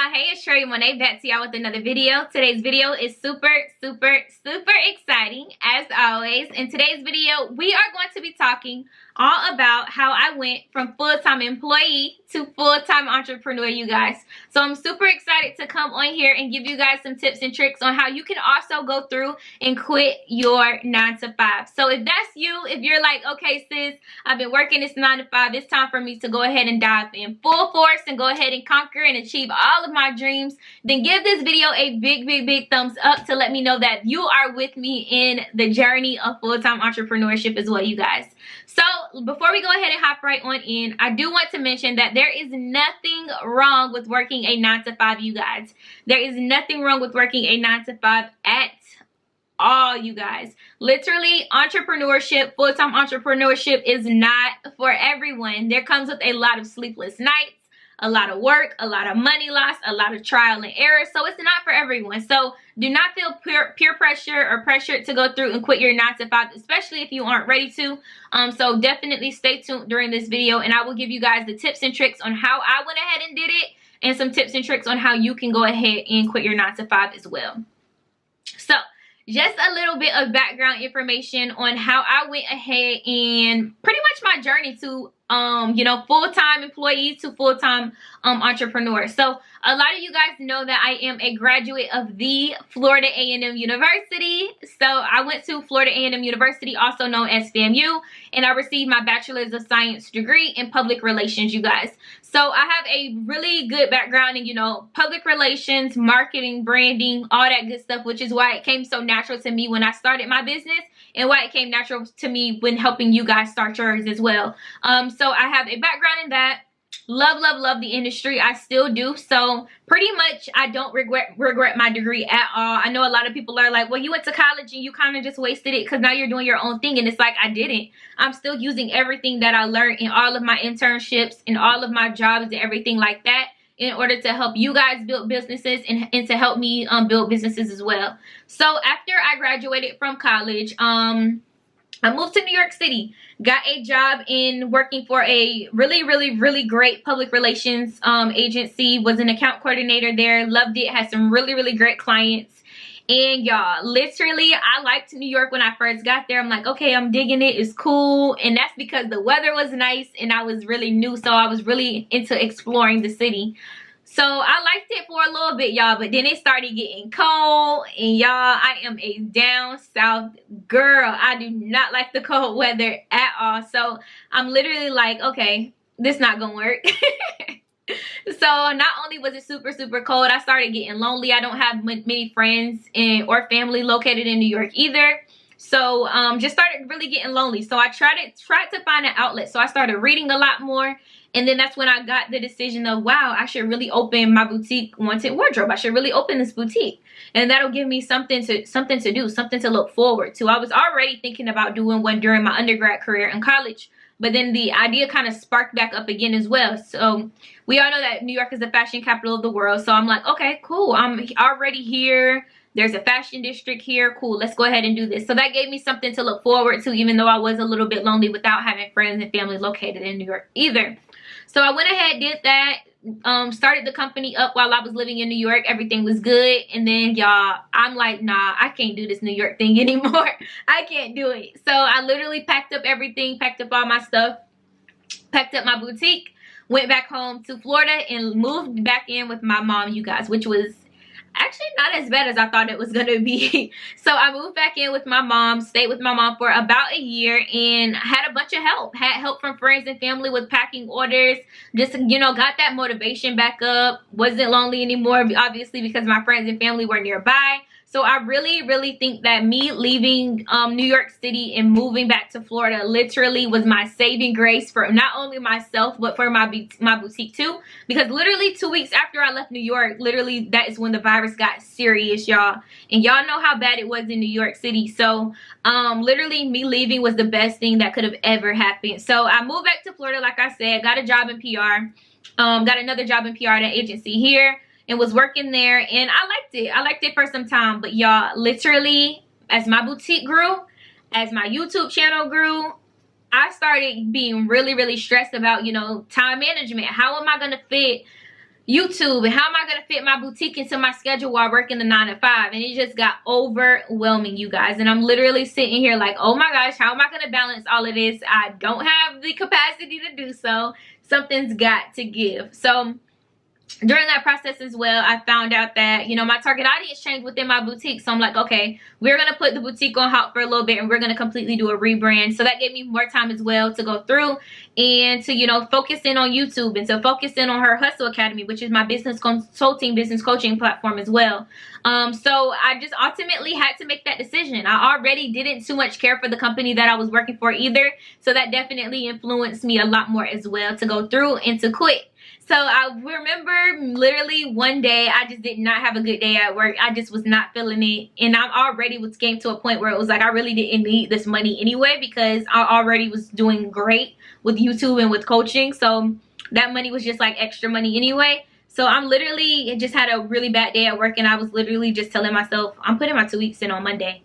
y'all. Hey, it's Troyia Monay back to y'all with another video. Today's video is super exciting as always. In today's video, we are going to be talking all about how I went from full-time employee to full-time entrepreneur, you guys. So I'm super excited to come on here and give you guys some tips and tricks on how you can also go through and quit your 9 to 5. So if that's you, if you're like, okay sis, I've been working this 9 to 5, it's time for me to go ahead and dive in full force and go ahead and conquer and achieve all of my dreams, then give this video a big thumbs up to let me know that you are with me in the journey of full-time entrepreneurship as well, you guys. So before we go ahead and hop right on in, I do want to mention that there is nothing wrong with working a 9 to 5, you guys. There is nothing wrong with working a 9 to 5 at all, you guys. Literally, entrepreneurship, full-time entrepreneurship is not for everyone. There comes with a lot of sleepless nights, a lot of work, a lot of money lost, a lot of trial and error. So it's not for everyone. So do not feel peer pressure or pressured to go through and quit your 9 to 5, especially if you aren't ready to. So definitely stay tuned during this video, and I will give you guys the tips and tricks on how I went ahead and did it, and some tips and tricks on how you can go ahead and quit your 9 to 5 as well. So just a little bit of background information on how I went ahead and pretty much my journey to full-time employee to full-time entrepreneur. So a lot of you guys know that I am a graduate of the Florida A&M University. So I went to Florida A&M University, also known as FAMU, and I received my Bachelor's of Science degree in public relations, you guys. So I have a really good background in, public relations, marketing, branding, all that good stuff, which is why it came so natural to me when I started my business, and why it came natural to me when helping you guys start yours as well. So I have a background in that. Love the industry. I still do. So pretty much I don't regret my degree at all. I know a lot of people are like, well, you went to college and you kind of just wasted it because now you're doing your own thing. And it's like, I didn't. I'm still using everything that I learned in all of my internships and all of my jobs and everything like that in order to help you guys build businesses and to help me build businesses as well. So after I graduated from college, I moved to New York City, got a job in working for a really great public relations agency, was an account coordinator there, loved it, had some really great clients. And y'all, literally, I liked New York when I first got there. I'm like, okay, I'm digging it, it's cool. And that's because the weather was nice and I was really new, so I was really into exploring the city. So I liked it for a little bit, y'all, but then it started getting cold, and y'all, I am a down south girl. I do not like the cold weather at all. So I'm literally like, okay, this not gonna work. So not only was it super cold, I started getting lonely. I don't have many friends or family located in New York either. So just started really getting lonely. So I tried to find an outlet. So I started reading a lot more. And then that's when I got the decision of, wow, I should really open my boutique wanted wardrobe. I should really open this boutique. And that'll give me something to do, something to look forward to. I was already thinking about doing one during my undergrad career in college. But then the idea kind of sparked back up again as well. So we all know that New York is the fashion capital of the world. So I'm like, okay, cool. I'm already here. There's a fashion district here. Cool. Let's go ahead and do this. So that gave me something to look forward to, even though I was a little bit lonely without having friends and family located in New York either. So I went ahead, did that, started the company up while I was living in New York. Everything was good. And then, y'all, I'm like, nah, I can't do this New York thing anymore. I can't do it. So I literally packed up everything, packed up all my stuff, packed up my boutique, went back home to Florida and moved back in with my mom, you guys, which was actually not as bad as I thought it was going to be. So I moved back in with my mom, stayed with my mom for about a year, and had a bunch of help. Had help from friends and family with packing orders. Just, got that motivation back up. Wasn't lonely anymore, obviously, because my friends and family were nearby. So I really think that me leaving New York City and moving back to Florida literally was my saving grace for not only myself, but for my boutique too. Because literally 2 weeks after I left New York, literally that is when the virus got serious, y'all. And y'all know how bad it was in New York City. So literally me leaving was the best thing that could have ever happened. So I moved back to Florida, like I said, got a job in PR, got another job in PR at an agency here, and was working there, and I liked it. I liked it for some time, but y'all, literally, as my boutique grew, as my YouTube channel grew, I started being really stressed about, time management. How am I going to fit YouTube, and how am I going to fit my boutique into my schedule while working the 9 to 5? And it just got overwhelming, you guys. And I'm literally sitting here like, oh my gosh, how am I going to balance all of this? I don't have the capacity to do so. Something's got to give. So during that process as well, I found out that, you know, my target audience changed within my boutique. So I'm like, okay, we're going to put the boutique on halt for a little bit, and we're going to completely do a rebrand. So that gave me more time as well to go through and to, you know, focus in on YouTube and to focus in on her Hustle Academy, which is my business consulting, business coaching platform as well. So I just ultimately had to make that decision. I already didn't too much care for the company that I was working for either. So that definitely influenced me a lot more as well to go through and to quit. So I remember literally one day I just did not have a good day at work. I just was not feeling it. And I already came to a point where it was like I really didn't need this money anyway, because I already was doing great with YouTube and with coaching. So that money was just like extra money anyway. So I'm literally just had a really bad day at work, and I was literally just telling myself, I'm putting my 2 weeks in on Monday.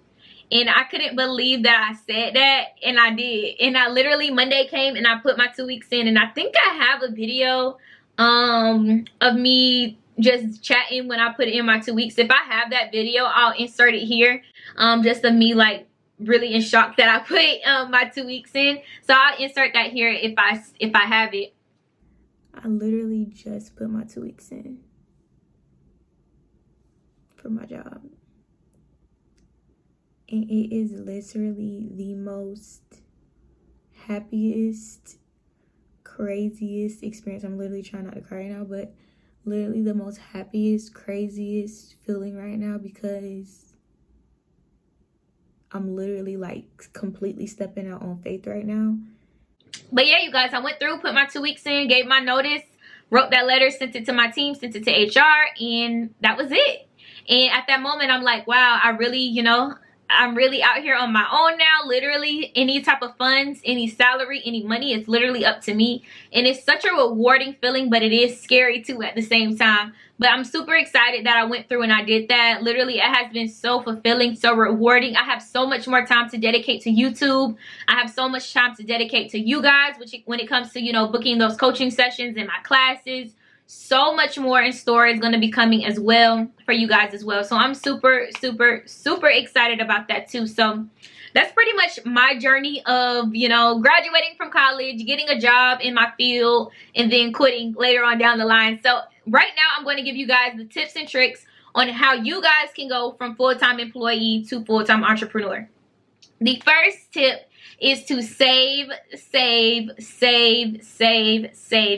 And I couldn't believe that I said that, and I did. And I literally, Monday came and I put my 2 weeks in, and I think I have a video of me just chatting when I put in my 2 weeks. If I have that video, I'll insert it here, just of me like really in shock that I put my 2 weeks in. So I'll insert that here if I have it. I literally just put my 2 weeks in for my job, and it is literally the most happiest, craziest experience. I'm literally trying not to cry right now, but literally the most happiest, craziest feeling right now, because I'm literally like completely stepping out on faith right now. But yeah, you guys, I went through, put my 2 weeks in, gave my notice, wrote that letter, sent it to my team, sent it to HR, and that was it. And at that moment, I'm like, wow, I really, you know, I'm really out here on my own now. Literally, any type of funds, any salary, any money, it's literally up to me. And it's such a rewarding feeling, but it is scary too at the same time. But I'm super excited that I went through and I did that. Literally, it has been so fulfilling, so rewarding. I have so much more time to dedicate to YouTube. I have so much time to dedicate to you guys, which when it comes to, you know, booking those coaching sessions and my classes. So much more in store is going to be coming as well for you guys as well. So I'm super, super, super excited about that too. So that's pretty much my journey of, you know, graduating from college, getting a job in my field, and then quitting later on down the line. So right now I'm going to give you guys the tips and tricks on how you guys can go from full-time employee to full-time entrepreneur. The first tip is to save,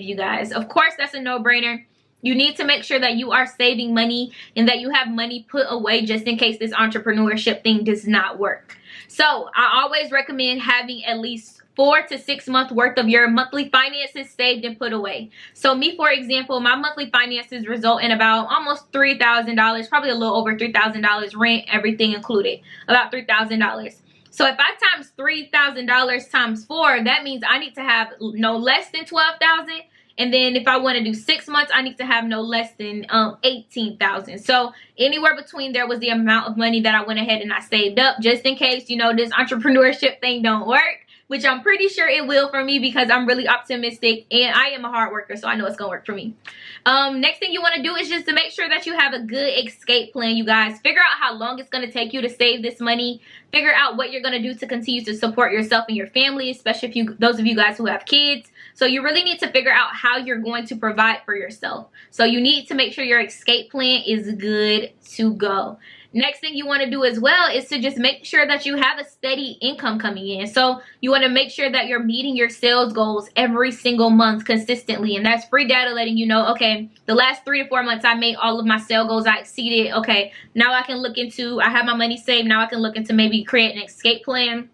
you guys. Of course, that's a no-brainer. You need to make sure that you are saving money and that you have money put away just in case this entrepreneurship thing does not work. So I always recommend having at least 4 to 6 months worth of your monthly finances saved and put away. So me, for example, my monthly finances result in about almost $3,000, probably a little over $3,000, rent, everything included, about $3,000. So if I times $3,000 times 4, that means I need to have no less than $12,000. And then if I want to do 6 months, I need to have no less than $18,000. So anywhere between there was the amount of money that I went ahead and I saved up just in case, you know, this entrepreneurship thing don't work, which I'm pretty sure it will for me because I'm really optimistic and I am a hard worker, so I know it's gonna work for me. Next thing you want to do is just to make sure that you have a good escape plan, you guys. Figure out how long it's going to take you to save this money. Figure out what you're going to do to continue to support yourself and your family, especially if those of you guys who have kids. So you really need to figure out how you're going to provide for yourself. So you need to make sure your escape plan is good to go. Next thing you want to do as well is to just make sure that you have a steady income coming in. So you want to make sure that you're meeting your sales goals every single month consistently. And that's free data letting you know, okay, the last 3 to 4 months I made all of my sale goals. I exceeded. Okay, now I can look into, I have my money saved. Now I can look into maybe create an escape plan,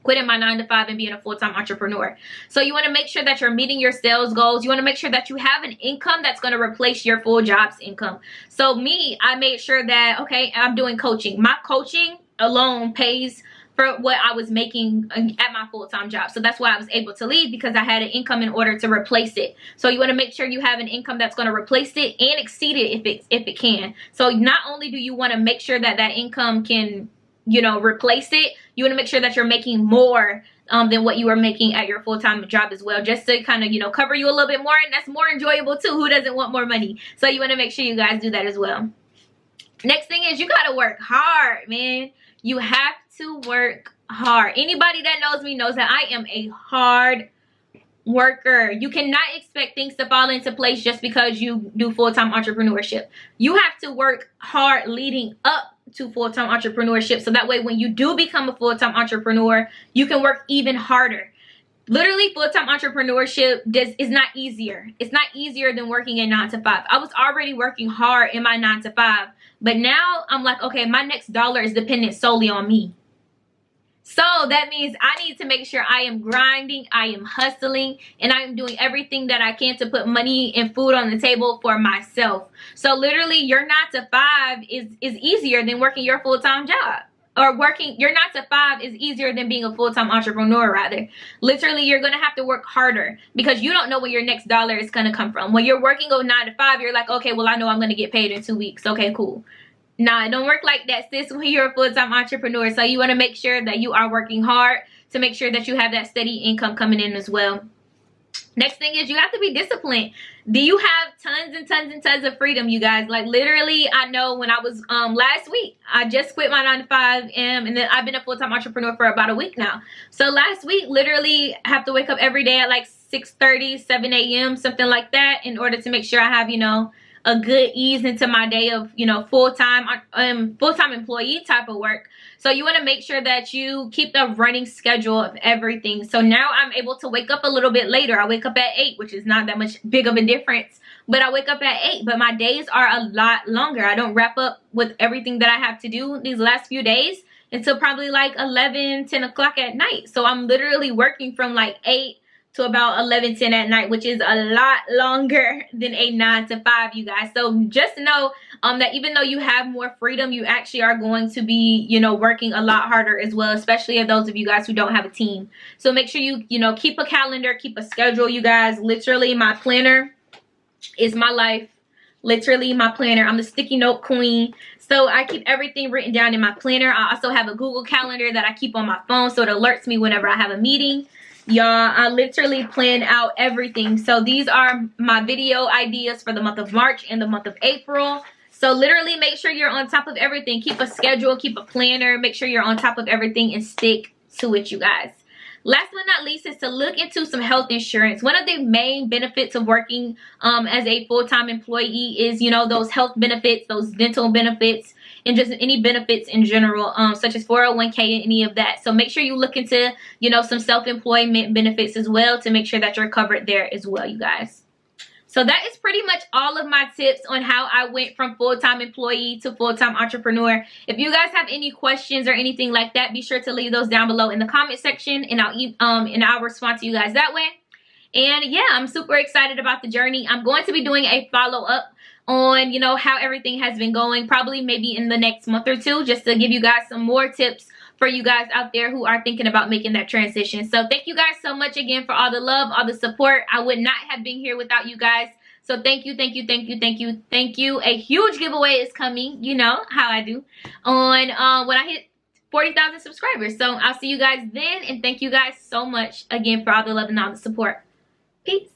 quitting my 9 to 5 and being a full-time entrepreneur. So you want to make sure that you're meeting your sales goals. You want to make sure that you have an income that's going to replace your full job's income. So me, I made sure that, okay, I'm doing coaching. My coaching alone pays for what I was making at my full-time job. So that's why I was able to leave, because I had an income in order to replace it. So you want to make sure you have an income that's going to replace it and exceed it if it can. So not only do you want to make sure that that income can, you know, replace it, you want to make sure that you're making more than what you were making at your full-time job as well, just to kind of, you know, cover you a little bit more, and that's more enjoyable too. Who doesn't want more money? So you want to make sure you guys do that as well. Next thing is you got to work hard, man. You have to work hard. Anybody that knows me knows that I am a hard worker. You cannot expect things to fall into place just because you do full-time entrepreneurship. You have to work hard leading up to full-time entrepreneurship, so that way when you do become a full-time entrepreneur, you can work even harder. Literally, full-time entrepreneurship is not easier. It's not easier than working a 9 to 5. I was already working hard in my 9 to 5, but now I'm like, okay, my next dollar is dependent solely on me. So that means I need to make sure I am grinding, I am hustling, and I am doing everything that I can to put money and food on the table for myself. So literally, your 9 to 5 is easier than working your full-time job. Or working your 9 to 5 is easier than being a full-time entrepreneur, rather. Literally, you're going to have to work harder because you don't know where your next dollar is going to come from. When you're working a 9 to 5, you're like, okay, well, I know I'm going to get paid in 2 weeks. Okay, cool. Nah, it don't work like that, sis, when you're a full-time entrepreneur. So you want to make sure that you are working hard to make sure that you have that steady income coming in as well. Next thing is you have to be disciplined. Do you have tons and tons and tons of freedom, you guys? Like literally, I know when I was last week, I just quit my 9 to 5 and then I've been a full-time entrepreneur for about a week now. So last week, literally, I have to wake up every day at like 6:30, 7 a.m., something like that, in order to make sure I have, you know, a good ease into my day of, you know, full-time employee type of work. So you want to make sure that you keep the running schedule of everything. So now I'm able to wake up a little bit later. I wake up at 8, which is not that much big of a difference, but I wake up at 8, but my days are a lot longer. I don't wrap up with everything that I have to do these last few days until probably like 11, 10 o'clock at night. So I'm literally working from like 8 to about 11, 10 at night, which is a lot longer than a 9 to 5, you guys. So just know that even though you have more freedom, you actually are going to be, you know, working a lot harder as well, especially if those of you guys who don't have a team. So make sure you know, keep a calendar, keep a schedule, you guys. Literally, my planner is my life. Literally, my planner. I'm the sticky note queen. So I keep everything written down in my planner. I also have a Google Calendar that I keep on my phone, so it alerts me whenever I have a meeting. Y'all, I literally plan out everything. So these are my video ideas for the month of March and the month of April. So literally make sure you're on top of everything. Keep a schedule, keep a planner, make sure you're on top of everything and stick to it, you guys. Last but not least is to look into some health insurance. One of the main benefits of working as a full-time employee is, you know, those health benefits, those dental benefits, and just any benefits in general, such as 401k and any of that. So make sure you look into, you know, some self-employment benefits as well to make sure that you're covered there as well, you guys. So that is pretty much all of my tips on how I went from full-time employee to full-time entrepreneur. If you guys have any questions or anything like that, be sure to leave those down below in the comment section, and I'll respond to you guys that way. And yeah, I'm super excited about the journey. I'm going to be doing a follow-up on, you know, how everything has been going, probably maybe in the next month or two, just to give you guys some more tips for you guys out there who are thinking about making that transition. So thank you guys so much again for all the love, all the support. I would not have been here without you guys. So thank you, thank you, thank you, thank you, thank you. A huge giveaway is coming, you know how I do, on when I hit 40,000 subscribers. So I'll see you guys then, and thank you guys so much again for all the love and all the support. Peace.